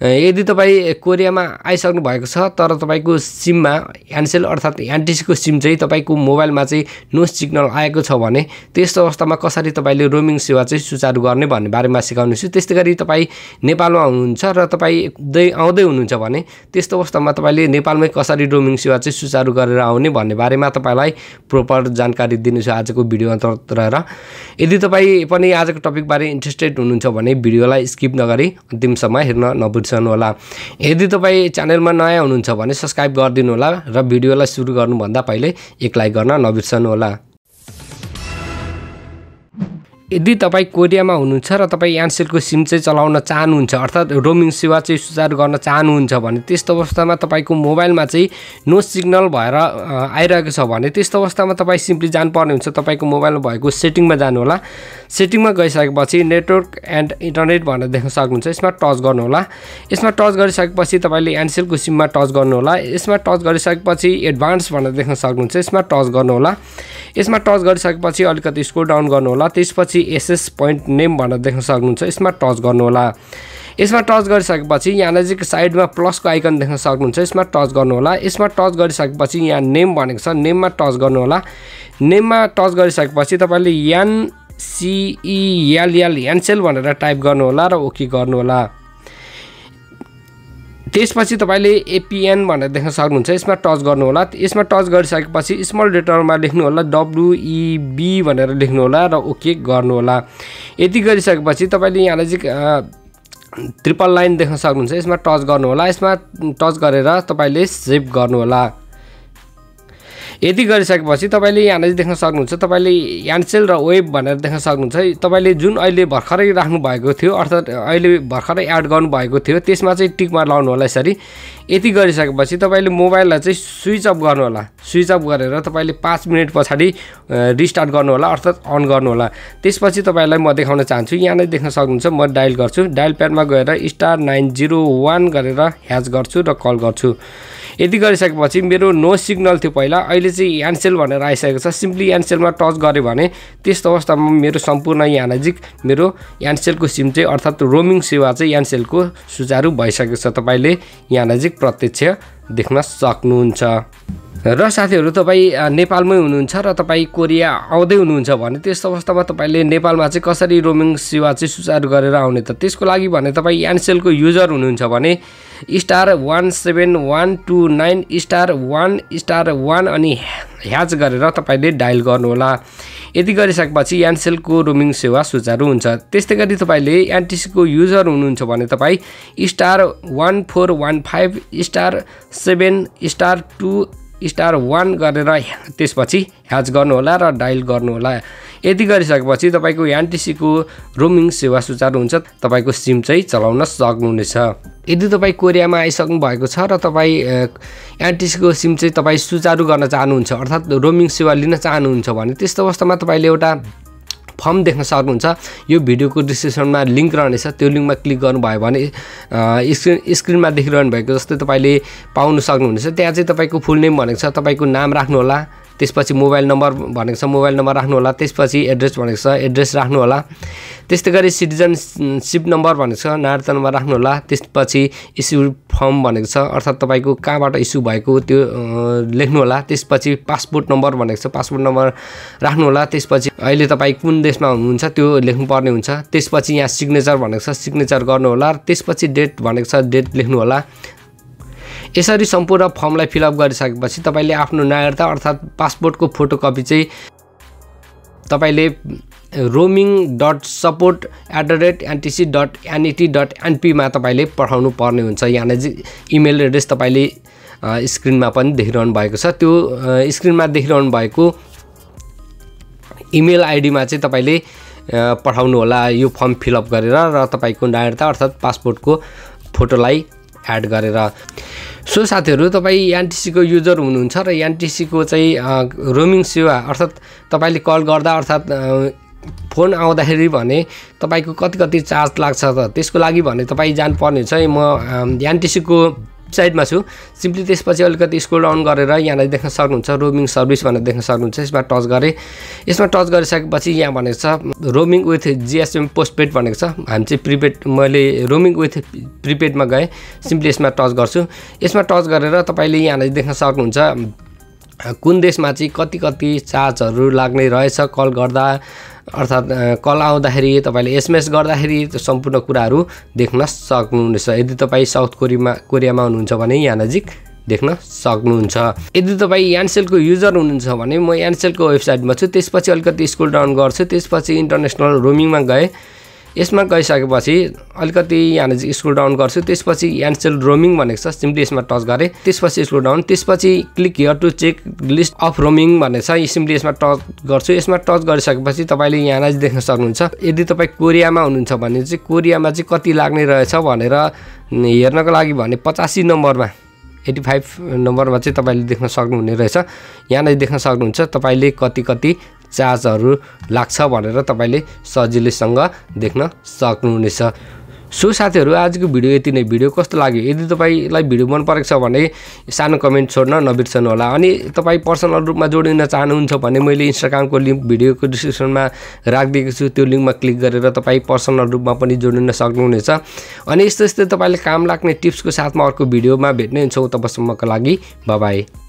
यदि तपाईँ कोरियामा आइसक्नु भएको छ तर तपाईको सिममा Ncell अर्थात एनटीसी को सिम चाहिँ तपाईको मोबाइलमा चाहिँ नो सिग्नल आएको छ भने त्यस्तो अवस्थामा कसरी तपाईले रोमिङ सेवा चाहिँ सुचारु गर्ने भन्ने बारेमा सिकाउनेछु। त्यस्तै गरी तपाईँ नेपालमा हुनुहुन्छ र तपाईँ आउँदै हुनुहुन्छ भने त्यस्तो अवस्थामा तपाईले नेपालमै कसरी रोमिङ सेवा चाहिँ सुचारु गरेर आउने भन्ने बारेमा तपाईलाई प्रोपर जानकारी दिनेछु आजको भिडियो अन्तर्गत रहेर। यदि तपाईँ पनि आजको टपिक बारे इन्ट्रेस्टेड हुनुहुन्छ भने भिडियोलाई स्किप नगरी अन्तिमसम्म हेर्न नबिर्सनु होला। यदि तपाईँ च्यानलमा नयाँ हुनुहुन्छ भने सब्स्क्राइब गरिदिनु होला र भिडियोलाई सुरु गर्नुभन्दा पहिले एक लाइक गर्न नबिर्सनु होला। यदि तपाईँ कोरियामा हुनुहुन्छ र तपाईँ Ncell को सिम चाहिँ चलाउन चाहनुहुन्छ अर्थात रोमिङ सेवा चाहिँ सुचारु गर्न चाहनुहुन्छ भने त्यस्तो अवस्थामा तपाईको मोबाइलमा चाहिँ नो सिग्नल भएर आइरहेको छ भने त्यस्तो अवस्थामा तपाईँ सिम्पली जानुपर्ने हुन्छ तपाईको मोबाइलमा भएको सेटिङमा जानु होला। सेटिङमा गइसकेपछि नेटवर्क एन्ड इन्टरनेट भनेर देख्न सक्नुहुन्छ। यसमा टच गर्नु होला। यसमा टच गरिसकेपछि तपाईले Ncell को सिममा टच गर्नु होला। यसमा टच गरिसकेपछि एडभान्स भनेर देख्न सक्नुहुन्छ। यसमा टच गर्नु होला। यसमा टच गरिसकेपछि अलिकति स्क्रोल डाउन गर्नु होला। त्यसपछि एसएस पोइन्ट नेम भनेर देख्न सक्नुहुन्छ। यसमा टच गर्नु होला। यसमा टच गरिसकेपछि यहाँ नजिक साइडमा प्लसको आइकन देख्न सक्नुहुन्छ। यसमा टच गर्नु होला। यसमा टच गरिसकेपछि यहाँ नेम भनेको छ नेममा टच गर्नु होला। नेममा टच गरिसकेपछि तपाईले Ncell भनेर टाइप गर्नु होला र ओके गर्नु होला। त्यसपछि तपाईले एपीएन भनेर देख्न सक्नुहुन्छ। यसमा टच गर्नु होला। यसमा टच गरिसकेपछि स्मल लेटरमा लेख्नु होला WEB भनेर लेख्नु होला र ओके गर्नु होला। यति गरिसकेपछि तपाईले यहाँ नजिक ट्रिपल लाइन देख्न सक्नुहुन्छ। यसमा टच गर्नु होला। यसमा टच गरेर तपाईले सेभ गर्नु होला। यति गरिसकेपछि तपाईले यहाँ नजिक देख्न सक्नुहुन्छ। तपाईले Ncell र वेब भनेर देख्न सक्नुहुन्छ। तपाईले जुन अहिले भर्खरै राख्नु भएको थियो अर्थात अहिले भर्खरै एड गर्नु भएको थियो त्यसमा चाहिँ टिकमा लाउनु होला यसरी। यति गरिसकेपछि तपाईले मोबाइललाई चाहिँ स्विच अफ गर्नु होला। स्विच अफ गरेर तपाईले 5 मिनेट पछाडी रिस्टार्ट गर्नु होला अर्थात अन गर्नु होला। त्यसपछि तपाईलाई म देखाउन चाहन्छु। यहाँ नै देख्न सक्नुहुन्छ। म डायल गर्छु। डायल प्याडमा गएर *901 गरेर ह्याच गर्छु र कल गर्छु। यति गरिसकेपछि मेरो नो सिग्नल थियो पहिला अहिले चाहिँ Ncell भनेर आइसकेको छ। सिम्पली Ncellमा टच गरे भने त्यस्तो अवस्थामा मेरो सम्पूर्ण यहाँ नजिक मेरो Ncell को सिम चाहिँ अर्थात रोमिङ सेवा चाहिँ Ncell को सुचारु भइसकेको छ। तपाईले यहाँ नजिक प्रत्यक्ष देख्न सक्नुहुन्छ। र साथीहरु तपाईँ नेपालमै हुनुहुन्छ र तपाईँ कोरिया आउँदै हुनुहुन्छ भने त्यस्तो अवस्थामा तपाईले नेपालमा चाहिँ कसरी रोमिङ सेवा चाहिँ सुचारु गरेर आउने त त्यसको लागि भने तपाईँ Ncell को युजर हुनुहुन्छ भने *17129 *1 अनि ह्याच गरेर तपाईले डायल गर्नु होला। यति गरिसकेपछि Ncell को रोमिङ सेवा सुचारु हुन्छ। त्यस्तै गरी तपाईले एनटीसी को युजर हुनुहुन्छ भने तपाईँ *1415 *7 *2 गरेर त्यसपछि ह्याच गर्नु होला र डायल गर्नु होला। यति गरिसकेपछि तपाईको एनटीसी को रोमिङ सेवा सुचारु हुन्छ। तपाईको सिम चाहिँ चलाउन सक्नुहुनेछ। यदि तपाईँ कोरियामा आइसक्नु भएको छ र तपाईँ एनटीसी को सिम चाहिँ तपाईँ सुचारु गर्न चाहनुहुन्छ अर्थात रोमिङ सेवा लिन चाहनुहुन्छ भने त्यस्तो अवस्थामा तपाईले एउटा फर्म देख्न सक्नुहुन्छ। यो भिडियोको डिस्क्रिप्सनमा लिंक रहनेछ। त्यो लिंकमा क्लिक गर्नुभयो भने स्क्रिनमा देखिरहनु भएको जस्तै तपाईले पाउन सक्नुहुनेछ। त्यहाँ चाहिँ तपाईको फुल नेम भनेको छ। तपाईको नाम राख्नु होला। त्यसपछि मोबाइल नम्बर भनेको छ। मोबाइल नम्बर राख्नु होला। त्यसपछि एड्रेस भनेको छ। एड्रेस राख्नु होला। त्यस्तै गरी सिटिजनशिप नम्बर भनेको छ। नागरिकता नम्बर राख्नु होला। त्यसपछि इस्यु फर्म भनेको छ अर्थात तपाईको कहाँबाट इस्यु भएको त्यो लेख्नु होला। त्यसपछि पासपोर्ट नम्बर भनेको छ। पासपोर्ट नम्बर राख्नु होला। त्यसपछि अहिले तपाई कुन देशमा हुनुहुन्छ त्यो लेख्नु पर्ने हुन्छ। त्यसपछि यहाँ सिग्नेचर भनेको छ। सिग्नेचर गर्नु होला। त्यसपछि डेट भनेको छ। डेट लेख्नु होला। यसरी सम्पूर्ण फर्मलाई फिलअप गरिसकेपछि तपाईले आफ्नो नागरिकता अर्थात पासपोर्टको फोटोकपी चाहिँ तपाईले roaming.support@ntc.net.np मा तपाईले पठाउनु पर्ने हुन्छ। यहाँ नै इमेल एड्रेस तपाईले स्क्रिनमा पनि देखिरहनु भएको छ। त्यो स्क्रिनमा देखिरहनु भएको इमेल आईडी मा चाहिँ तपाईले पठाउनु होला यो फर्म फिलअप गरेर र तपाईको नागरिकता अर्थात पासपोर्टको फोटोलाई एड गरेर। सो साथीहरु तपाई एनटीसी को युजर हुनुहुन्छ र एनटीसी को चाहिँ रोमिङ सेवा अर्थात तपाईले कल गर्दा अर्थात फोन आउँदाखेरि भने तपाईको कति चार्ज लाग्छ त त्यसको लागि भने तपाई जान पर्ने छ। म एनटीसी को वेबसाइटमा छु सिम्पली त्यसपछि अलिकति स्क्रोल डाउन गरेर यहाँलाई देख्न सक्नुहुन्छ रोमिङ सर्भिस भनेर देख्न सक्नुहुन्छ यसमा टच गरे यसमा टच गरिसकेपछि यहाँ भनेको छ रोमिङ विथ जीएसएम पोस्टपेड भनेको छ हामी चाहिँ प्रिपेड मैले रोमिङ विथ प्रिपेडमा गए सिम्पली यसमा टच गर्छु यसमा टच गरेर तपाईले यहाँलाई देख्न सक्नुहुन्छ कुन देशमा चाहिँ कति चार्जहरु लाग्ने रहेछ कल गर्दा अर्थात कल आउँदाखेरि तपाईले एसएमएस गर्दाखेरि त्यो सम्पूर्ण कुराहरु देख्न सक्नुहुनेछ यदि तपाई साउथ कोरियामा हुनुहुन्छ भने यहाँ नजिक देख्न सक्नुहुन्छ यदि तपाई Ncellको युजर हुनुहुन्छ भने म Ncellको वेबसाइटमा छु त्यसपछि अलिकति स्क्रोल डाउन गर्छु त्यसपछि इन्टरनेशनल रोमिङमा गए यसमा गइसकेपछि अलिकति यहाँ नजिक स्क्रोल डाउन गर्छु त्यसपछि Ncell रोमिङ भनेको छ सिम्पली यसमा टच गरे त्यसपछि स्क्रोल डाउन त्यसपछि click here to check list of roaming भनेको छ सिम्पली यसमा टच गर्छु यसमा टच गरिसकेपछि तपाईले यहाँ नजिक देख्न सक्नुहुन्छ यदि तपाई कोरियामा हुनुहुन्छ भने चाहिँ कोरियामा चाहिँ कति लाग्ने रहेछ भनेर हेर्नको लागि भने 85 नम्बरमा 85 नम्बरमा चाहिँ तपाईले देख्न सक्नुहुने रहेछ यहाँ नै देख्न सक्नुहुन्छ तपाईले कति चार्जहरु लाग्छ भनेर तपाईले सजिलैसँग देख्न सक्नुहुनेछ सो साथीहरु आजको भिडियो यति नै भिडियो कस्तो लाग्यो यदि तपाईलाई भिडियो मन परेको छ भने सानो कमेन्ट छोड्न नबिर्सनु होला अनि तपाई पर्सनल रूपमा जोडिन चाहनुहुन्छ भने मैले इन्स्टाग्रामको लिंक भिडियोको डिस्क्रिप्सनमा राखिदिएको छु त्यो लिंकमा क्लिक गरेर तपाई पर्सनल रूपमा पनि जोडिन सक्नुहुनेछ अनि यस्तै तपाईले काम लाग्ने टिप्सको साथमा अर्को भिडियोमा भेट्ने हुन्छौं तबसम्मको लागि बाइ बाइ